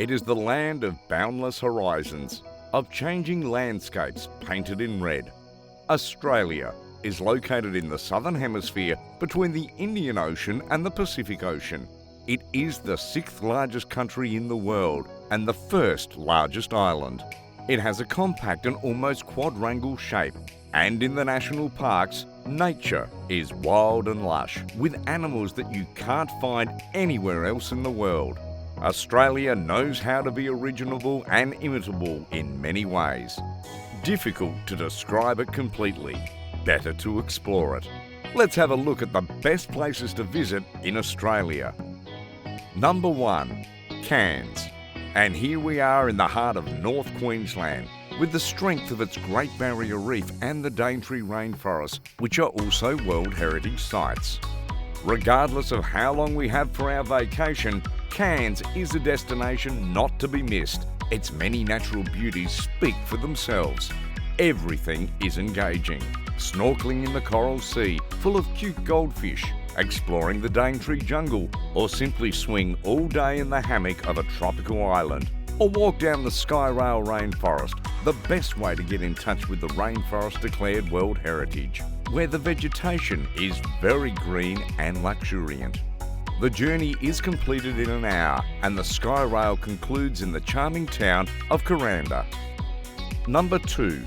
It is the land of boundless horizons, of changing landscapes painted in red. Australia is located in the Southern Hemisphere between the Indian Ocean and the Pacific Ocean. It is the 6th largest country in the world and the 1st largest island. It has a compact and almost quadrangular shape, and in the national parks, nature is wild and lush, with animals that you can't find anywhere else in the world. Australia knows how to be original and imitable in many ways. Difficult to describe it completely, better to explore it. Let's have a look at the best places to visit in Australia. Number 1, Cairns. And here we are in the heart of North Queensland, with the strength of its Great Barrier Reef and the Daintree rainforest, which are also World Heritage Sites. Regardless of how long we have for our vacation, Cairns is a destination not to be missed. Its many natural beauties speak for themselves. Everything is engaging. Snorkeling in the Coral Sea, full of cute goldfish, exploring the Daintree jungle, or simply swing all day in the hammock of a tropical island, or walk down the Skyrail rainforest, the best way to get in touch with the rainforest declared World Heritage, where the vegetation is very green and luxuriant. The journey is completed in an hour, and the Skyrail concludes in the charming town of Kuranda. Number 2,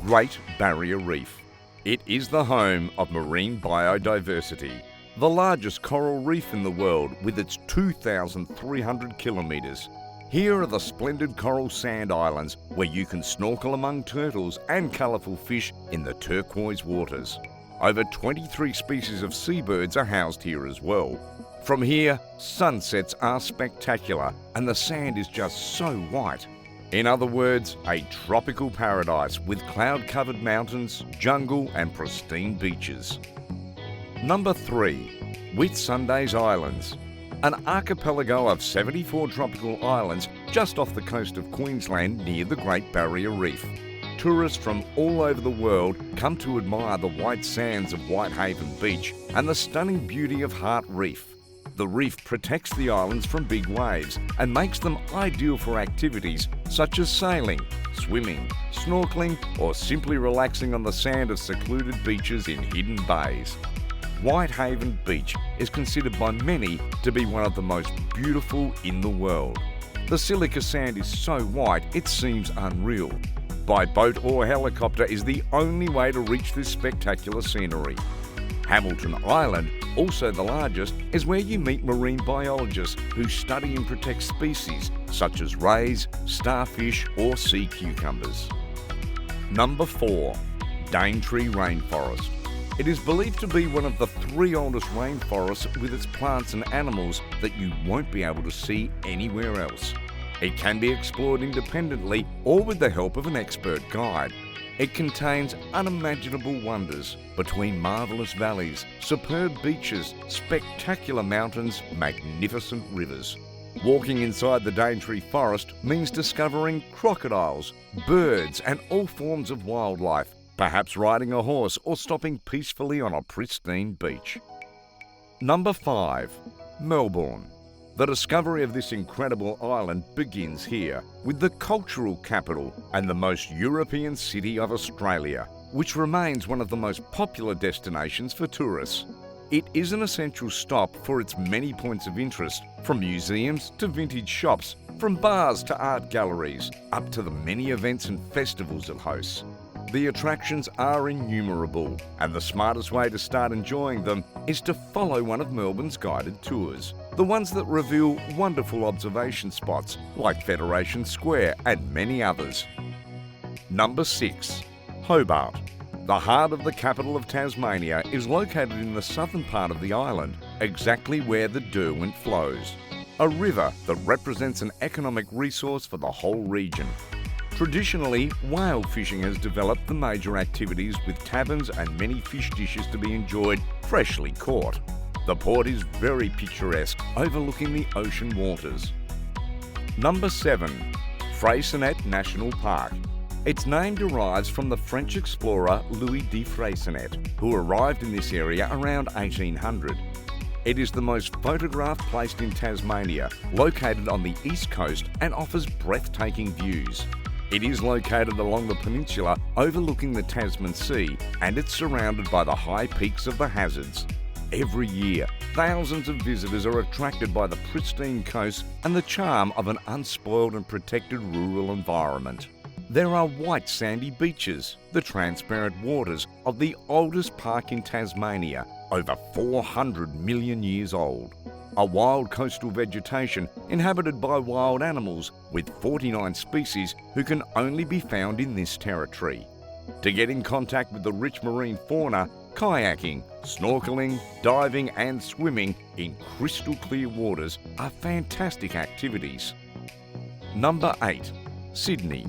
Great Barrier Reef. It is the home of marine biodiversity, the largest coral reef in the world with its 2,300 kilometres. Here are the splendid coral sand islands where you can snorkel among turtles and colourful fish in the turquoise waters. Over 23 species of seabirds are housed here as well. From here, sunsets are spectacular and the sand is just so white. In other words, a tropical paradise with cloud-covered mountains, jungle and pristine beaches. Number 3, Whitsundays Islands. An archipelago of 74 tropical islands just off the coast of Queensland near the Great Barrier Reef. Tourists from all over the world come to admire the white sands of Whitehaven Beach and the stunning beauty of Heart Reef. The reef protects the islands from big waves and makes them ideal for activities such as sailing, swimming, snorkeling, or simply relaxing on the sand of secluded beaches in hidden bays. Whitehaven Beach is considered by many to be one of the most beautiful in the world. The silica sand is so white it seems unreal. By boat or helicopter is the only way to reach this spectacular scenery. Hamilton Island, also the largest, is where you meet marine biologists who study and protect species such as rays, starfish or sea cucumbers. Number 4, Daintree Rainforest. It is believed to be one of the 3 oldest rainforests with its plants and animals that you won't be able to see anywhere else. It can be explored independently or with the help of an expert guide. It contains unimaginable wonders between marvellous valleys, superb beaches, spectacular mountains, magnificent rivers. Walking inside the Daintree forest means discovering crocodiles, birds and all forms of wildlife, perhaps riding a horse or stopping peacefully on a pristine beach. Number 5, Melbourne. The discovery of this incredible island begins here, with the cultural capital and the most European city of Australia, which remains one of the most popular destinations for tourists. It is an essential stop for its many points of interest, from museums to vintage shops, from bars to art galleries, up to the many events and festivals it hosts. The attractions are innumerable, and the smartest way to start enjoying them is to follow one of Melbourne's guided tours. The ones that reveal wonderful observation spots like Federation Square and many others. Number 6, Hobart. The heart of the capital of Tasmania is located in the southern part of the island, exactly where the Derwent flows, a river that represents an economic resource for the whole region. Traditionally, whale fishing has developed the major activities with taverns and many fish dishes to be enjoyed freshly caught. The port is very picturesque, overlooking the ocean waters. Number 7, Freycinet National Park. Its name derives from the French explorer Louis de Freycinet, who arrived in this area around 1800. It is the most photographed place in Tasmania, located on the east coast and offers breathtaking views. It is located along the peninsula overlooking the Tasman Sea, and it's surrounded by the high peaks of the Hazards. Every year, thousands of visitors are attracted by the pristine coast and the charm of an unspoiled and protected rural environment. There are white sandy beaches, the transparent waters of the oldest park in Tasmania, over 400 million years old. A wild coastal vegetation inhabited by wild animals with 49 species who can only be found in this territory. To get in contact with the rich marine fauna, kayaking, snorkeling, diving and swimming in crystal clear waters are fantastic activities. Number 8. Sydney.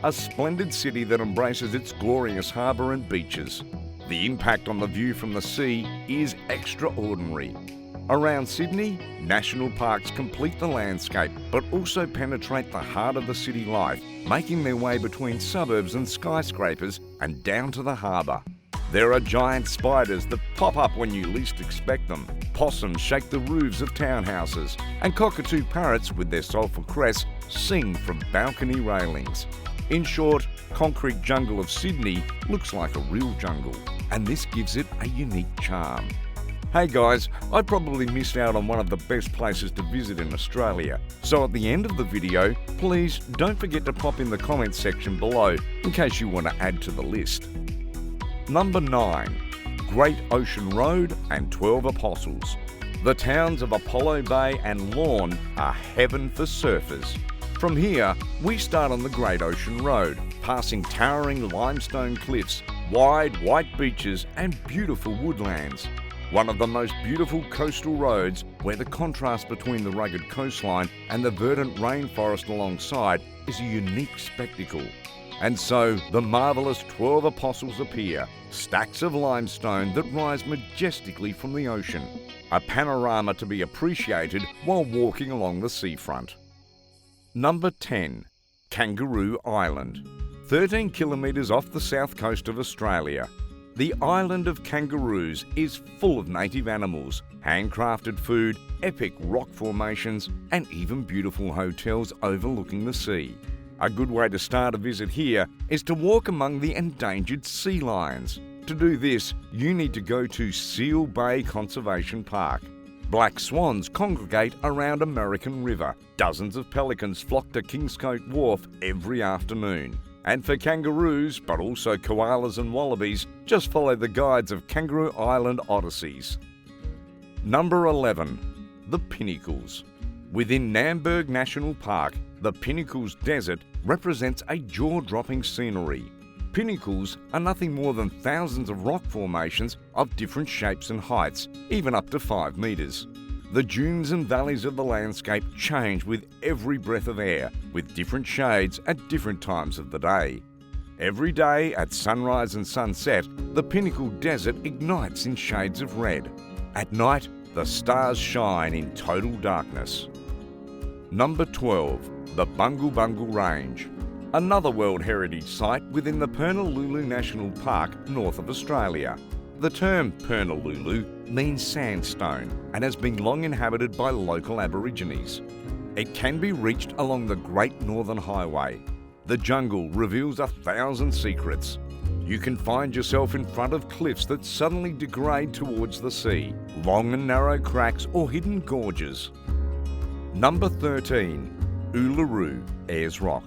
A splendid city that embraces its glorious harbour and beaches. The impact on the view from the sea is extraordinary. Around Sydney, national parks complete the landscape but also penetrate the heart of the city life, making their way between suburbs and skyscrapers and down to the harbour. There are giant spiders that pop up when you least expect them, possums shake the roofs of townhouses, and cockatoo parrots with their sulphur crests sing from balcony railings. In short, concrete jungle of Sydney looks like a real jungle, and this gives it a unique charm. Hey guys, I probably missed out on one of the best places to visit in Australia, so at the end of the video, please don't forget to pop in the comments section below in case you want to add to the list. Number 9. Great Ocean Road and 12 Apostles. The towns of Apollo Bay and Lorne are heaven for surfers. From here, we start on the Great Ocean Road, passing towering limestone cliffs, wide white beaches and beautiful woodlands. One of the most beautiful coastal roads where the contrast between the rugged coastline and the verdant rainforest alongside is a unique spectacle. And so the marvellous 12 Apostles appear, stacks of limestone that rise majestically from the ocean, a panorama to be appreciated while walking along the seafront. Number 10. Kangaroo Island. 13 kilometres off the south coast of Australia. The island of kangaroos is full of native animals, handcrafted food, epic rock formations, and even beautiful hotels overlooking the sea. A good way to start a visit here is to walk among the endangered sea lions. To do this, you need to go to Seal Bay Conservation Park. Black swans congregate around American River. Dozens of pelicans flock to Kingscote Wharf every afternoon. And for kangaroos, but also koalas and wallabies, just follow the guides of Kangaroo Island Odysseys. Number 11. The Pinnacles. Within Namberg National Park, the Pinnacles Desert represents a jaw-dropping scenery. Pinnacles are nothing more than thousands of rock formations of different shapes and heights, even up to 5 metres. The dunes and valleys of the landscape change with every breath of air, with different shades at different times of the day. Every day at sunrise and sunset, the Pinnacle Desert ignites in shades of red. At night, the stars shine in total darkness. Number 12. The Bungle Bungle Range. Another World Heritage Site within the Purnululu National Park, north of Australia. The term Purnululu means sandstone and has been long inhabited by local Aborigines. It can be reached along the Great Northern Highway. The jungle reveals 1,000 secrets. You can find yourself in front of cliffs that suddenly degrade towards the sea, long and narrow cracks or hidden gorges. Number 13. Uluru, Ayers Rock.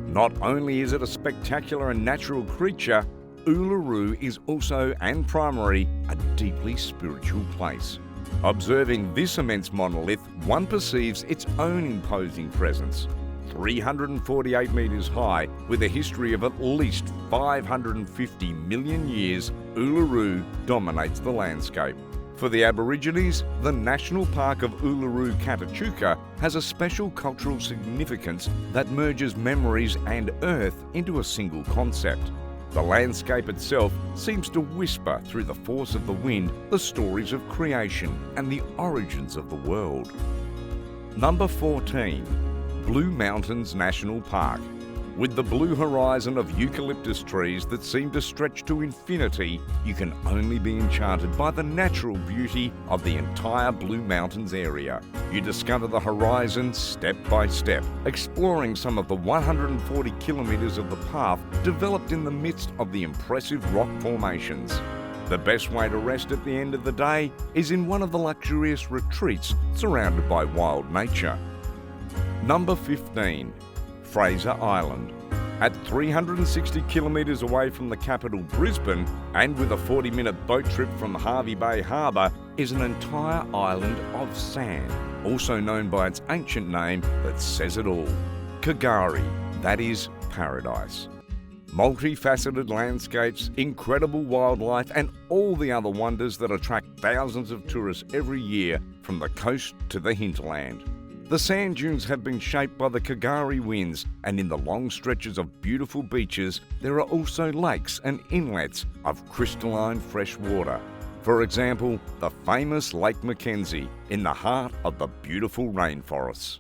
Not only is it a spectacular and natural creature, Uluru is also, and primary, a deeply spiritual place. Observing this immense monolith, one perceives its own imposing presence. 348 metres high, with a history of at least 550 million years, Uluru dominates the landscape. For the Aborigines, the National Park of Uluru-Katachuka has a special cultural significance that merges memories and earth into a single concept. The landscape itself seems to whisper through the force of the wind the stories of creation and the origins of the world. Number 14. Blue Mountains National Park. With the blue horizon of eucalyptus trees that seem to stretch to infinity, you can only be enchanted by the natural beauty of the entire Blue Mountains area. You discover the horizon step by step, exploring some of the 140 kilometres of the path developed in the midst of the impressive rock formations. The best way to rest at the end of the day is in one of the luxurious retreats surrounded by wild nature. Number 15. Fraser Island. At 360 kilometres away from the capital Brisbane and with a 40-minute boat trip from Hervey Bay Harbour is an entire island of sand, also known by its ancient name that says it all, K'gari, that is paradise. Multifaceted landscapes, incredible wildlife and all the other wonders that attract thousands of tourists every year from the coast to the hinterland. The sand dunes have been shaped by the K'gari winds, and in the long stretches of beautiful beaches there are also lakes and inlets of crystalline fresh water. For example, the famous Lake Mackenzie in the heart of the beautiful rainforests.